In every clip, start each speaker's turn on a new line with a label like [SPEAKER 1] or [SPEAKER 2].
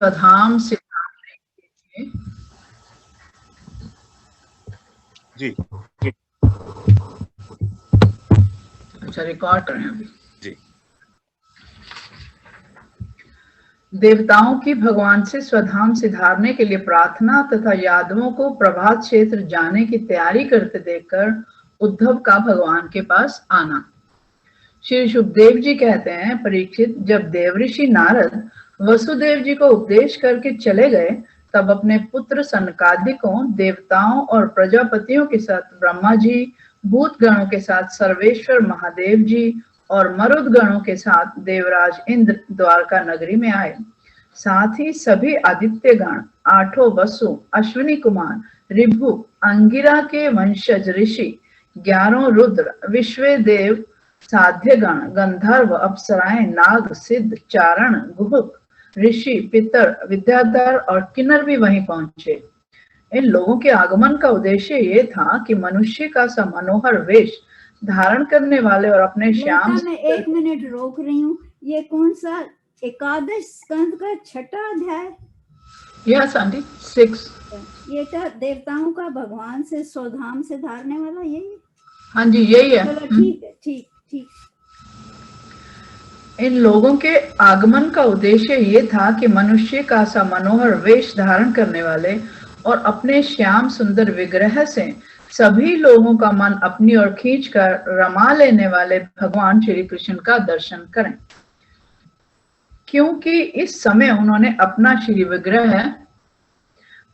[SPEAKER 1] स्वधाम से
[SPEAKER 2] जी
[SPEAKER 1] अच्छा रिकॉर्ड कर रहे हैं अभी
[SPEAKER 2] जी।
[SPEAKER 1] देवताओं की भगवान से स्वधाम सिधारने के लिए प्रार्थना तथा यादवों को प्रभात क्षेत्र जाने की तैयारी करते देखकर उद्धव का भगवान के पास आना। श्री सुखदेव जी कहते हैं, परीक्षित, जब देवऋषि नारद वसुदेव जी को उपदेश करके चले गए तब अपने पुत्र सनकादिकों, देवताओं और प्रजापतियों के साथ ब्रह्मा जी, भूत गणों के साथ सर्वेश्वर महादेव जी और मरुद गणों के साथ देवराज इंद्र द्वारका नगरी में आए। साथ ही सभी आदित्य गण, आठों वसु, अश्विनी कुमार, ऋभु, अंगिरा के वंशज ऋषि, 11 रुद्र, विश्व देव, साध्य गण, गंधर्व, अप्सराएं, नाग, सिद्ध, चारण, गुहुक, ऋषि, पितर, विद्याधर और किन्नर भी वहीं पहुंचे। इन लोगों के आगमन का उद्देश्य ये था कि मनुष्य का सा मनोहर वेश धारण करने वाले और अपने श्याम।
[SPEAKER 3] मैं 1 मिनट रोक रही हूँ। ये कौन सा एकादश स्कंद का 6वां अध्याय?
[SPEAKER 1] Yes aunty, 6।
[SPEAKER 3] ये तो देवताओं का भगवान से स्वधाम से धारने वाला यही?
[SPEAKER 1] हाँ जी यही है।
[SPEAKER 3] चलो ठीक है, ठीक।
[SPEAKER 1] इन लोगों के आगमन का उद्देश्य ये था कि मनुष्य का सा मनोहर वेश धारण करने वाले और अपने श्याम सुंदर विग्रह से सभी लोगों का मन अपनी ओर खींचकर रमा लेने वाले भगवान श्री कृष्ण का दर्शन करें, क्योंकि इस समय उन्होंने अपना श्री विग्रह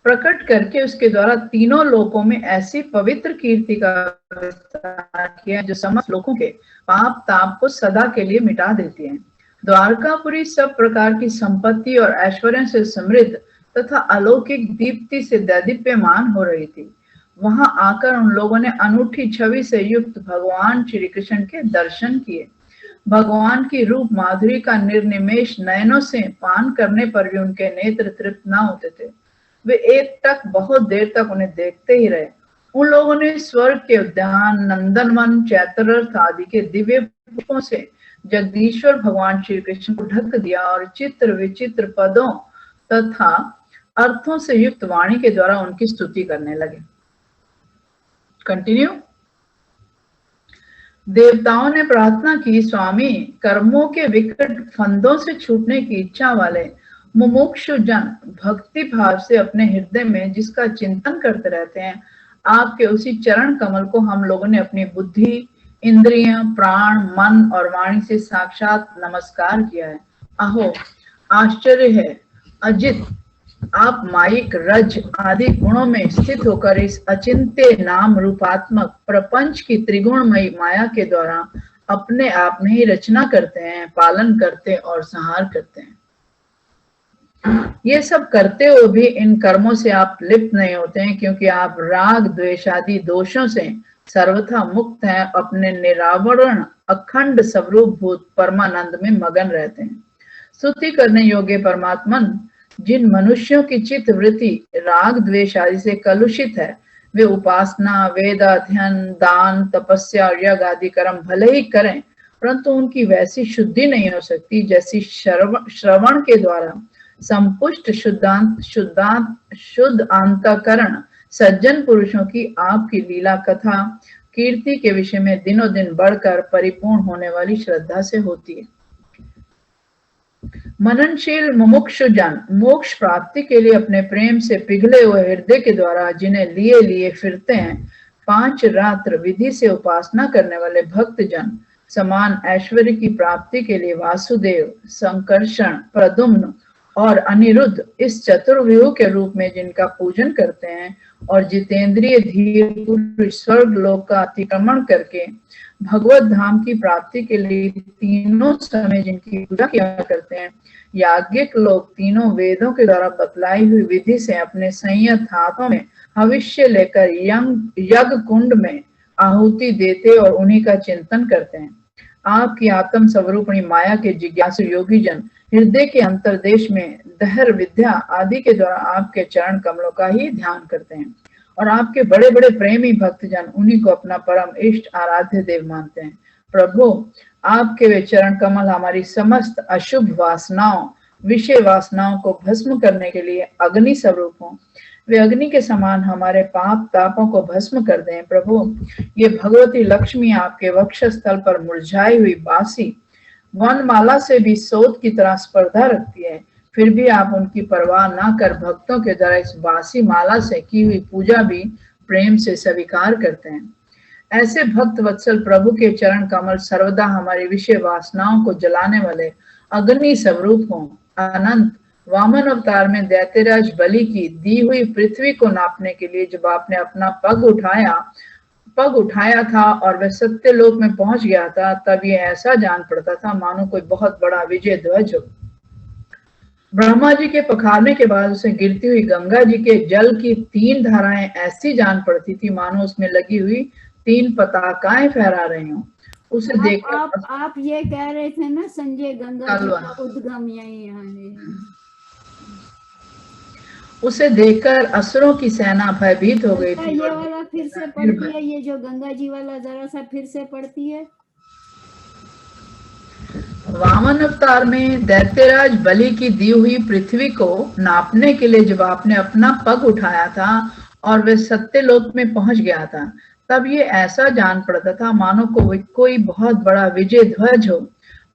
[SPEAKER 1] प्रकट करके उसके द्वारा तीनों लोकों में ऐसी पवित्र कीर्ति का विस्तार किया जो समस्त लोगों के पाप ताप को सदा के लिए मिटा देती है। द्वारकापुरी सब प्रकार की संपत्ति और ऐश्वर्य से समृद्ध तथा अलौकिक दीप्ति से दैदीप्यमान हो रही थी। वहां आकर उन लोगों ने अनूठी छवि से युक्त भगवान श्री कृष्ण के दर्शन किए। भगवान की रूप माधुरी का निर्निमेष नयनों से पान करने पर भी उनके नेत्र तृप्त न होते थे। वे एक टक बहुत देर तक उन्हें देखते ही रहे। उन लोगों ने स्वर्ग के उद्यान, नंदनवन, चैत्ररथ आदि के दिव्य पुष्पों से जगदीश्वर भगवान श्री कृष्ण को ढक दिया और चित्र विचित्र पदों तथा अर्थों से युक्त वाणी के द्वारा उनकी स्तुति करने लगे। कंटिन्यू। देवताओं ने प्रार्थना की, स्वामी, कर्मों के विकट फंदों से छूटने की इच्छा वाले मुमुक्षु जन भक्ति भाव से अपने हृदय में जिसका चिंतन करते रहते हैं, आपके उसी चरण कमल को हम लोगों ने अपनी बुद्धि, इंद्रियां, प्राण, मन और वाणी से साक्षात नमस्कार किया है। अहो आश्चर्य है अजित, आप माइक, रज आदि गुणों में स्थित होकर इस अचिंत्य नाम रूपात्मक प्रपंच की त्रिगुणमयी माया के द्वारा अपने आप में ही रचना करते हैं, पालन करते और संहार करते हैं। ये सब करते हुए भी इन कर्मों से आप लिप्त नहीं होते हैं, क्योंकि आप राग द्वेष आदि दोषों से सर्वथा मुक्त हैं, अपने निरावरण अखंड स्वरूप भूत परमानंद में मगन रहते हैं। स्तुति करने योग्य परमात्मन, जिन मनुष्यों की चित्त वृत्ति राग द्वेष आदि से कलुषित है, वे उपासना, वेद अध्ययन, दान, तपस्या और यज्ञ आदि कर्म भले ही करें, परंतु उनकी वैसी शुद्धि नहीं हो सकती जैसी श्रवण के द्वारा संपुष्ट शुद्ध अंतःकरण सज्जन पुरुषों की आपकी लीला कथा कीर्ति के विषय में दिनों दिन बढ़कर परिपूर्ण होने वाली श्रद्धा से होती है। मननशील मुमुक्षु जन मोक्ष प्राप्ति के लिए अपने प्रेम से पिघले हुए हृदय के द्वारा जिन्हें लिए लिए फिरते हैं, 5 रात्र विधि से उपासना करने वाले भक्त जन समान ऐश्वर्य की प्राप्ति के लिए वासुदेव, संकर्षण, प्रद्युम्न और अनिरुद्ध इस चतुर्व्यूह के रूप में जिनका पूजन करते हैं, और जितेंद्रिय धीर पुरुष स्वर्ग लोक का अतिक्रमण करके भगवत धाम की प्राप्ति के लिए तीनों समय जिनकी पूजा किया करते हैं, याज्ञिक लोग तीनों वेदों के द्वारा बतलाई हुई विधि से अपने संयत हाथों में भविष्य लेकर यज्ञ कुंड में आहुति देते और उन्हीं का चिंतन करते हैं। आपकी आत्म स्वरूपणी माया के जिज्ञासु योगी जन हृदय के अंतरदेश में दहर विद्या आदि के द्वारा आपके चरण कमलों का ही ध्यान करते हैं, और आपके बड़े बड़े प्रेमी भक्तजन उन्हीं को अपना परम इष्ट आराध्य देव मानते हैं। प्रभु, आपके वे चरण कमल हमारी समस्त अशुभ वासनाओं विषय वासनाओं को भस्म करने के लिए अग्नि स्वरूप हों। वे अग्नि के समान हमारे पाप तापों को भस्म कर दें। प्रभु, ये भगवती लक्ष्मी आपके वक्षस्थल पर मुरझाई हुई बासी वनमाला से भी सोत की तरह स्पर्धा रखती है, फिर भी आप उनकी परवाह न कर भक्तों के द्वारा इस बासी माला से की हुई पूजा भी प्रेम से स्वीकार करते हैं। ऐसे भक्त वत्सल प्रभु के चरण कमल सर्वदा हमारी विषय वासनाओं को जलाने वाले अग्नि स्वरूप हों। अनंत वामन अवतार में दैत्यराज बलि की दी हुई पृथ्वी को नापने के लिए जब आपने अपना पग उठाया था और वह सत्य लोक में पहुंच गया था, तब ये ऐसा जान पड़ता था मानो कोई बहुत बड़ा विजय ध्वज हो। ब्रह्मा जी के पखारने के बाद उसे गिरती हुई गंगा जी के जल की 3 धाराएं ऐसी जान पड़ती थी मानो उसमें लगी हुई 3 पताकाएं फहरा रही हों। उसे देखकर
[SPEAKER 3] आप ये कह रहे थे ना संजय, गंगा जी का उद्गम यही है।
[SPEAKER 1] उसे देखकर असुरों की सेना भयभीत हो गई थी।
[SPEAKER 3] ये वाला फिर से पढ़ती है, ये जो गंगा जी वाला जरा सा फिर से पढ़ती है।
[SPEAKER 1] वामन अवतार में दैत्यराज बलि की दी हुई पृथ्वी को नापने के लिए जब आपने अपना पग उठाया था और वह सत्यलोक में पहुंच गया था, तब ये ऐसा जान पड़ता था मानो कोई बहुत बड़ा विजय ध्वज हो।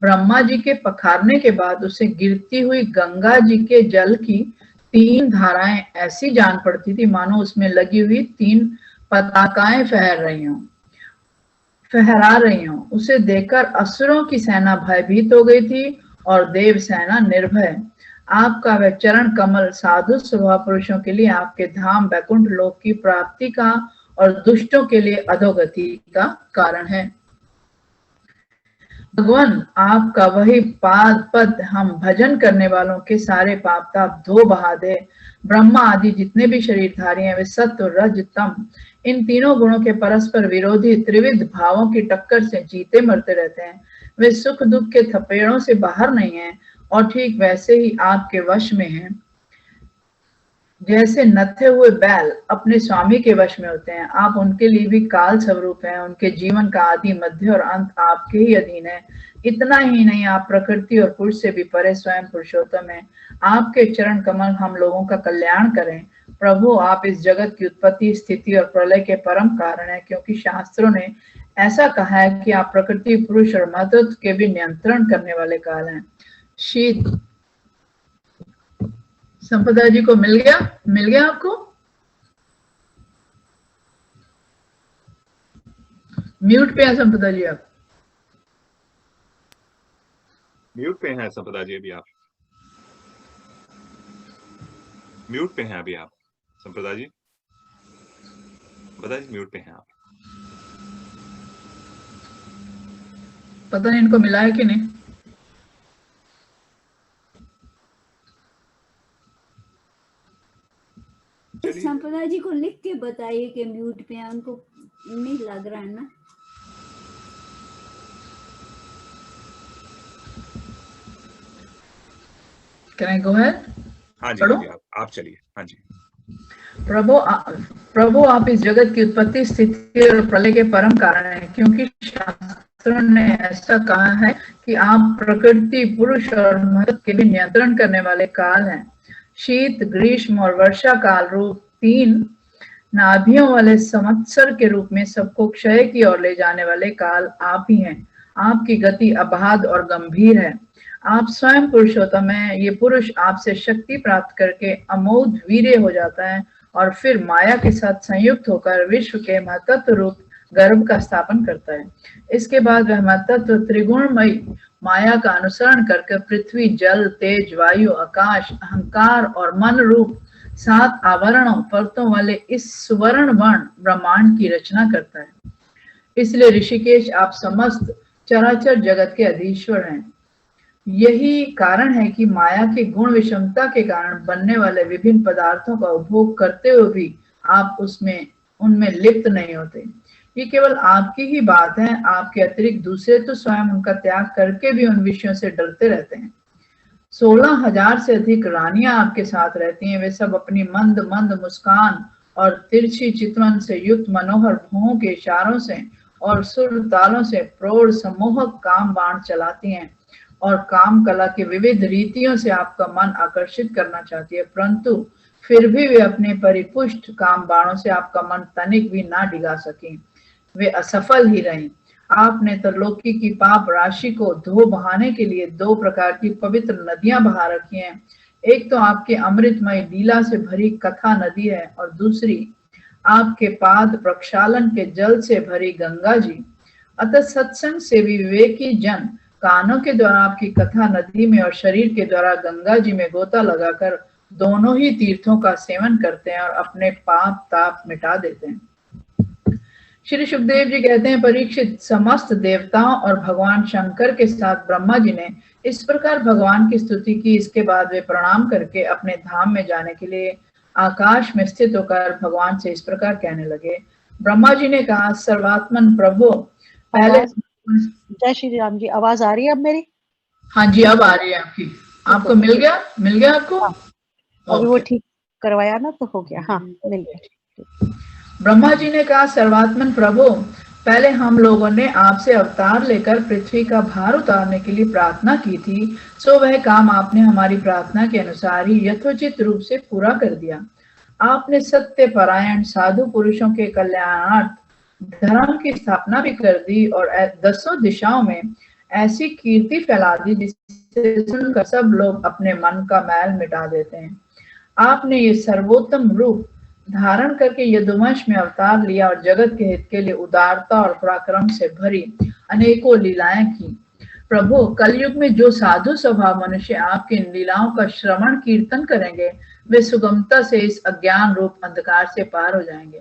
[SPEAKER 1] ब्रह्मा जी के पखारने के बाद उसे गिरती हुई गंगा जी के जल की 3 धाराएं ऐसी जान पड़ती थी मानो उसमें लगी हुई 3 पताकाएं फहरा रही हों। उसे देखकर असुरों की सेना भयभीत हो गई थी और देव सेना निर्भय। आपका वह चरण कमल साधु स्वभाव पुरुषों के लिए आपके धाम वैकुंठ लोक की प्राप्ति का और दुष्टों के लिए अधोगति का कारण है। भगवान, आपका वही पाद पद हम भजन करने वालों के सारे पाप ताप धो बहा दे। ब्रह्मा आदि जितने भी शरीरधारी हैं वे सत्व रज तम इन तीनों गुणों के परस्पर विरोधी त्रिविध भावों की टक्कर से जीते मरते रहते हैं। वे सुख दुख के थपेड़ों से बाहर नहीं हैं और ठीक वैसे ही आपके वश में हैं। जैसे नत्थे हुए बैल अपने स्वामी के वश में होते हैं, आप उनके लिए भी काल स्वरूप हैं। उनके जीवन का आदि मध्य और अंत आपके ही अधीन है। इतना ही नहीं, आप प्रकृति और पुरुष से भी परे स्वयं पुरुषोत्तम हैं। आपके चरण कमल हम लोगों का कल्याण करें। प्रभु, आप इस जगत की उत्पत्ति स्थिति और प्रलय के परम कारण है, क्योंकि शास्त्रों ने ऐसा कहा है कि आप प्रकृति पुरुष और महत्व के भी नियंत्रण करने वाले काल हैं। शीत संपदा जी को मिल गया आपको? म्यूट पे हैं संपदा जी आप?
[SPEAKER 2] म्यूट पे हैं संपदा जी अभी आप? म्यूट पे हैं अभी आप संपदा जी? संपदा जी म्यूट पे हैं आप?
[SPEAKER 1] पता नहीं इनको मिला है कि नहीं।
[SPEAKER 3] संपदा जी को लिख के बताइए कि म्यूट पे है, उनको नहीं लग रहा है ना।
[SPEAKER 1] Can I go ahead?
[SPEAKER 2] हाँ जी, आप चलिए। हाँ जी।
[SPEAKER 1] प्रभु, आप इस जगत की उत्पत्ति स्थिति और प्रलय के परम कारण हैं, क्योंकि शास्त्रों ने ऐसा कहा है कि आप प्रकृति पुरुष और महत्व के भी नियंत्रण करने वाले काल हैं। शीत ग्रीष्म और वर्षा काल रूप 3 नाभियों वाले संवत्सर के रूप में सबको क्षय की ओर ले जाने वाले काल आप ही हैं। आपकी गति अबाध और गंभीर है। आप स्वयं पुरुषोत्तम हैं। ये पुरुष आपसे शक्ति प्राप्त करके अमोघ वीर्य हो जाता है और फिर माया के साथ संयुक्त होकर विश्व के महतत्व रूप गर्भ का स्थापन करता है। इसके बाद वह महतत्व त्रिगुणमयी माया का अनुसरण करके पृथ्वी जल तेज वायु आकाश अहंकार और मन रूप 7 आवरणों परतों वाले इस सुवर्ण वर्ण ब्रह्मांड की रचना करता है। इसलिए ऋषिकेश, आप समस्त चराचर जगत के अधीश्वर हैं। यही कारण है कि माया की गुण विषमता के कारण बनने वाले विभिन्न पदार्थों का उपभोग करते हुए भी आप उनमें लिप्त नहीं होते। ये केवल आपकी ही बात है। आपके अतिरिक्त दूसरे तो स्वयं उनका त्याग करके भी उन विषयों से डरते रहते हैं। 16,000 से अधिक रानियां आपके साथ रहती हैं। वे सब अपनी मंद मंद मुस्कान और तिरछी चितवन से युक्त मनोहर भौं के इशारों से और सुर तालों से प्रौढ़ सम्मोहक काम बाण चलाती हैं। और काम कला की विविध रीतियों से आपका मन आकर्षित करना चाहती है, परंतु फिर भी वे अपने परिपुष्ट काम बाणों से आपका मन तनिक भी ना डिगा सके, वे असफल ही रहीं। आपने त्रिलोकी की पाप राशि को धो बहाने के लिए 2 प्रकार की पवित्र नदियां बहा रखी हैं। एक तो आपके अमृतमय लीला से भरी कथा नदी है और दूसरी आपके पाद प्रक्षालन के जल से भरी गंगा जी। अतः सत्संग से भी विवेकी जन कानों के द्वारा आपकी कथा नदी में और शरीर के द्वारा गंगा जी में गोता लगाकर दोनों ही तीर्थों का सेवन करते हैं और अपने पाप ताप मिटा देते हैं। श्री सुखदेव जी कहते हैं, परीक्षित, समस्त देवताओं और भगवान शंकर के साथ ब्रह्मा जी ने इस प्रकार भगवान की स्तुति की। इसके बाद वे प्रणाम करके अपने धाम में जाने के लिए आकाश में स्थित होकर भगवान से इस प्रकार कहने लगे। ब्रह्मा जी ने कहा, सर्वात्मन प्रभु, पहले
[SPEAKER 4] जय श्री राम जी। आवाज आ रही है अब मेरी?
[SPEAKER 1] हाँ जी, अब आ रही है आपकी। आपको मिल गया आपको?
[SPEAKER 4] हाँ, अभी वो ठीक करवाया ना तो हो गया। हाँ, मिल गया।
[SPEAKER 1] ब्रह्मा जी ने कहा, सर्वात्मन प्रभु, पहले हम लोगों ने आपसे अवतार लेकर पृथ्वी का भार उतारने के लिए प्रार्थना की थी, सो वह काम आपने हमारी प्रार्थना के अनुसार ही यथोचित रूप से पूरा कर दिया। आपने सत्य परायण साधु पुरुषों के कल्याणार्थ धर्म की स्थापना भी कर दी और 10 दिशाओं में ऐसी कीर्ति फैला दी जिससे सुनकर सब लोग अपने मन का मैल मिटा देते हैं। आपने ये सर्वोत्तम रूप धारण करके यदुवंश में अवतार लिया और जगत के हित के लिए उदारता और पराक्रम से भरी अनेकों लीलाएं की। प्रभु, कलयुग में जो साधु स्वभाव मनुष्य आपकी इन लीलाओं का श्रवण कीर्तन करेंगे, वे सुगमता से इस अज्ञान रूप अंधकार से पार हो जाएंगे।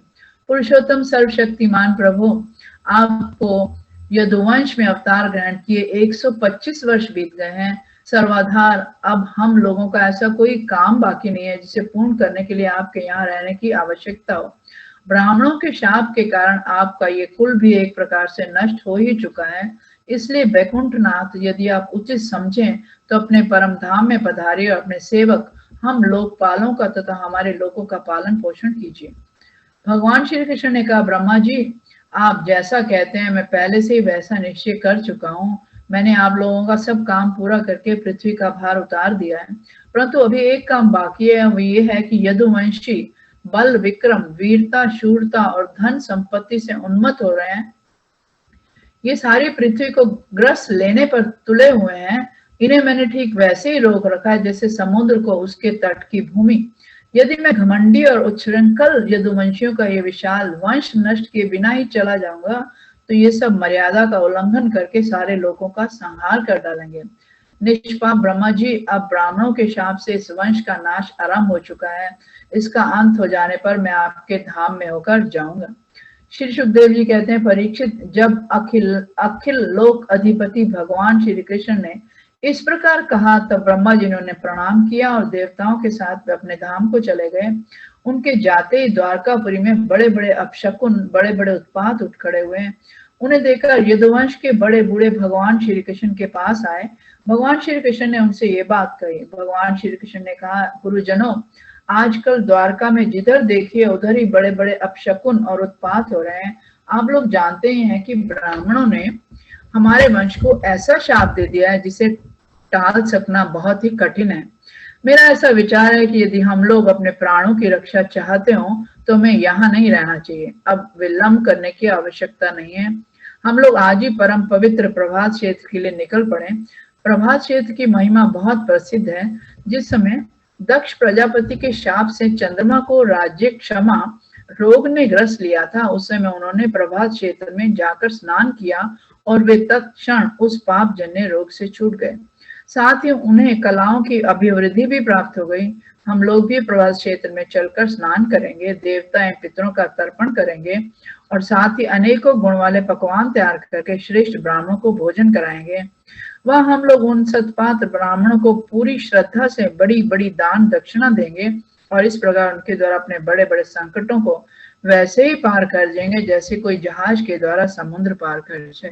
[SPEAKER 1] पुरुषोत्तम सर्वशक्तिमान प्रभु, आपको यदुवंश में अवतार ग्रहण किए 125 वर्ष बीत गए हैं। सर्वाधार, अब हम लोगों का ऐसा कोई काम बाकी नहीं है जिसे पूर्ण करने के लिए आपके यहाँ रहने की आवश्यकता हो। ब्राह्मणों के शाप के कारण आपका ये कुल भी एक प्रकार से नष्ट हो ही चुका है, इसलिए वैकुंठनाथ, यदि आप उचित समझें तो अपने परम धाम में पधारिए और अपने सेवक हम लोकपालों का तथा हमारे लोगों का पालन पोषण कीजिए। भगवान श्री कृष्ण ने कहा, ब्रह्मा जी, आप जैसा कहते हैं मैं पहले से ही वैसा निश्चय कर चुका हूँ। मैंने आप लोगों का सब काम पूरा करके पृथ्वी का भार उतार दिया है, परंतु अभी एक काम बाकी है, वो ये है कि यदुवंशी बल, विक्रम, वीरता, शूरता और धन संपत्ति से उन्मत्त हो रहे हैं। ये सारी पृथ्वी को ग्रस लेने पर तुले हुए हैं। इन्हें मैंने ठीक वैसे ही रोक रखा है जैसे समुद्र को उसके तट की भूमि। यदि मैं घमंडी और उच्छृंखल यदुवंशियों का ये विशाल वंश नष्ट किए बिना ही चला जाऊंगा तो ये सब मर्यादा का उल्लंघन करके सारे लोगों का संहार कर डालेंगे। निष्पाप ब्रह्मा जी, अब ब्राह्मणों के शाप से इस वंश का नाश आरंभ हो चुका है। इसका अंत हो जाने पर मैं आपके धाम में होकर जाऊंगा। श्री सुखदेव जी कहते हैं, परीक्षित, जब अखिल लोक अधिपति भगवान श्री कृष्ण ने इस प्रकार कहा तब ब्रह्मा जी ने उन्हें प्रणाम किया और देवताओं के साथ वे अपने धाम को चले गए। उनके जाते ही द्वारकापुरी में बड़े बड़े अपशकुन, बड़े बड़े उत्पात उठ खड़े हुए। उन्हें देखकर यदुवंश के बड़े बूढ़े भगवान श्री कृष्ण के पास आए। भगवान श्री कृष्ण ने उनसे ये बात कही। भगवान श्री कृष्ण ने कहा, गुरुजनों, आजकल द्वारका में जिधर देखिए उधर ही बड़े बड़े अपशकुन और उत्पात हो रहे हैं। आप लोग जानते ही हैं कि ब्राह्मणों ने हमारे वंश को ऐसा शाप दे दिया है जिसे टाल सकना बहुत ही कठिन है। मेरा ऐसा विचार है कि यदि हम लोग अपने प्राणों की रक्षा चाहते हो तो हमें यहाँ नहीं रहना चाहिए। अब विलंब करने की आवश्यकता नहीं है। हम लोग आज ही परम पवित्र प्रभात क्षेत्र के लिए निकल पड़े। प्रभात क्षेत्र की महिमा बहुत प्रसिद्ध है। जिस समय दक्ष प्रजापति के शाप से चंद्रमा को राज्य क्षमा रोग ने ग्रस लिया था, उस समय उन्होंने प्रभात क्षेत्र में जाकर स्नान किया और वे तत्क्षण उस पाप जन्य रोग से छूट गए। साथ ही उन्हें कलाओं की अभिवृद्धि भी प्राप्त हो गई। हम लोग भी प्रभात क्षेत्र में चलकर स्नान करेंगे, देवता एवं पितरों का तर्पण करेंगे और साथ ही अनेकों गुण वाले पकवान तैयार करके श्रेष्ठ ब्राह्मणों को भोजन कराएंगे। वह हम लोग उन सत्पात्र ब्राह्मणों को पूरी श्रद्धा से बड़ी बड़ी दान दक्षिणा देंगे और इस प्रकार उनके द्वारा अपने बड़े बड़े संकटों को वैसे ही पार कर जाएंगे जैसे कोई जहाज के द्वारा समुद्र पार कर जाए।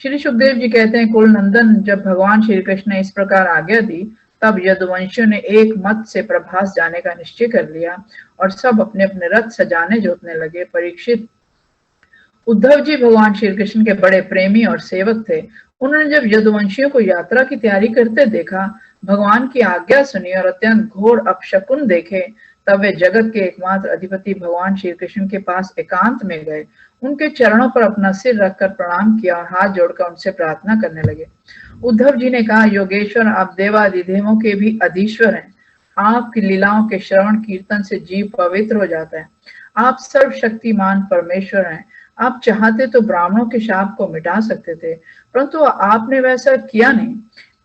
[SPEAKER 1] श्री सुखदेव जी कहते हैं, कुल नंदन, जब भगवान श्री कृष्ण ने इस प्रकार आज्ञा दी तब यदुवंशियों ने एक मत से प्रभास जाने का निश्चय कर लिया और सब अपने अपने रथ सजाने जोतने लगे। परीक्षित, उद्धव जी भगवान श्री कृष्ण के बड़े प्रेमी और सेवक थे। उन्होंने जब यदुवंशियों को यात्रा की तैयारी करते देखा, भगवान की आज्ञा सुनी और अत्यंत घोर अपशकुन देखे, तब वे जगत के एकमात्र अधिपति भगवान श्री कृष्ण के पास एकांत में गए, उनके चरणों पर अपना सिर रखकर प्रणाम किया और हाथ जोड़कर उनसे प्रार्थना करने लगे। उद्धव जी ने कहा, योगेश्वर, आप देवादिदेवों के भी अधीश्वर हैं। आपकी लीलाओं के श्रवण कीर्तन से जीव पवित्र हो जाता है। आप सर्वशक्तिमान परमेश्वर हैं। आप चाहते तो ब्राह्मणों के शाप को मिटा सकते थे, परंतु आपने वैसा किया नहीं।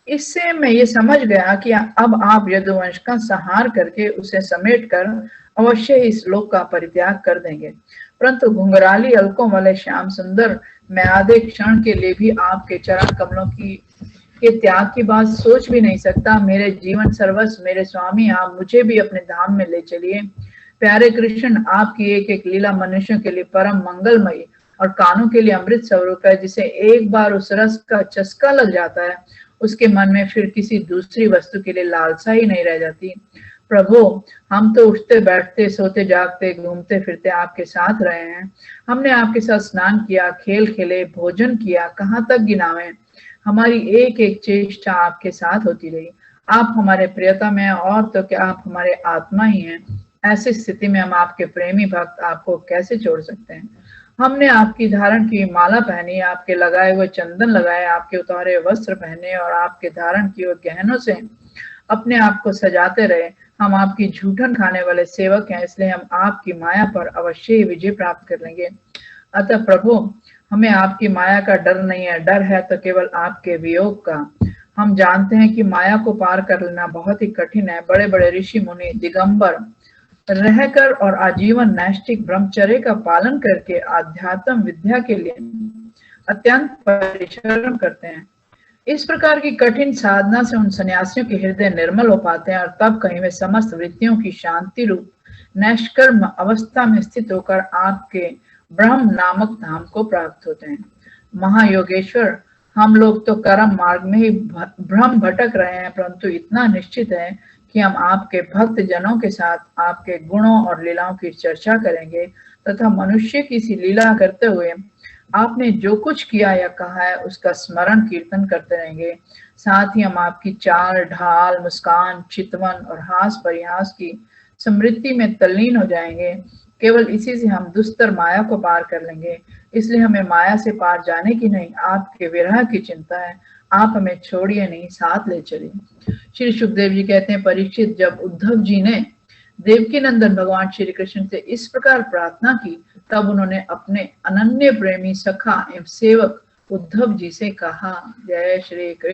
[SPEAKER 1] इससे मैं ये समझ गया कि अब आप यदुवंश का संहार करके उसे समेटकर अवश्य इस लोक का परित्याग कर देंगे। परंतु घुंघराली अलकों वाले श्याम सुंदर, मैं आधे क्षण के लिए भी आपके चरण कमलों के त्याग की बात सोच भी नहीं सकता। मेरे जीवन सर्वस्व, मेरे स्वामी, आप मुझे भी अपने धाम में ले चलिए। प्यारे कृष्ण, आपकी एक एक लीला मनुष्यों के लिए परम मंगलमयी और कानों के लिए अमृत स्वरूप है। जिसे एक बार उस रस का चस्का लग जाता है, उसके मन में फिर किसी दूसरी वस्तु के लिए लालसा ही नहीं रह जाती। प्रभु, हम तो उठते बैठते, सोते जागते, घूमते फिरते आपके साथ रहे हैं। हमने आपके साथ स्नान किया, खेल खेले, भोजन किया, कहाँ तक गिनावें। हमारी एक एक चेष्टा आपके साथ होती रही। आप हमारे प्रियतम हैं, और तो क्या आप हमारे आत्मा ही हैं। ऐसी स्थिति में हम आपके प्रेमी भक्त आपको कैसे छोड़ सकते हैं। हमने आपकी धारण की माला पहनी, आपके लगाए हुए चंदन लगाए, आपके उतारे वस्त्र पहने और आपके धारण किए हुए गहनों से अपने आप को सजाते रहे। हम आपकी झूठन खाने वाले सेवक हैं, इसलिए हम आपकी माया पर अवश्य ही विजय प्राप्त कर लेंगे। अतः प्रभु, हमें आपकी माया का डर नहीं है, डर है तो केवल आपके वियोग का। हम जानते हैं कि माया को पार कर लेना बहुत ही कठिन है। बड़े बड़े ऋषि मुनि दिगंबर रहकर और आजीवन नैष्ठिक ब्रह्मचर्य का पालन करके आध्यात्म विद्या के लिए अत्यंत परिश्रम करते हैं। इस प्रकार की कठिन साधना से उन सन्यासियों के हृदय निर्मल हो पाते हैं और तब कहीं वे समस्त वृत्तियों की शांति रूप नैष्कर्म अवस्था में स्थित होकर आपके ब्रह्म नामक धाम को प्राप्त होते हैं। महायोगेश्वर, हम लोग तो कर्म मार्ग में ही भ्रम भटक रहे हैं, परंतु इतना निश्चित है कि हम आपके भक्त जनों के साथ आपके गुणों और लीलाओं की चर्चा करेंगे तथा मनुष्य की सी लीला करते हुए आपने जो कुछ किया या कहा है उसका स्मरण कीर्तन करते रहेंगे। साथ ही हम आपकी चाल ढाल, मुस्कान, चितवन और हास परिहास की समृद्धि में तल्लीन हो जाएंगे। केवल इसी से हम दुस्तर माया को पार कर लेंगे। इसलिए हमें माया से पार जाने की नहीं, आपके विरह की चिंता है। आप हमें छोड़िए नहीं, साथ ले चलिए। श्री सुखदेव जी कहते हैं, परीक्षित, जब उद्धव जी ने देवकी नंदन भगवान श्री कृष्ण से इस प्रकार प्रार्थना की, तब उन्होंने अपने अनन्य प्रेमी सखा एवं सेवक उद्धव जी से कहा, जय श्री कृष्ण।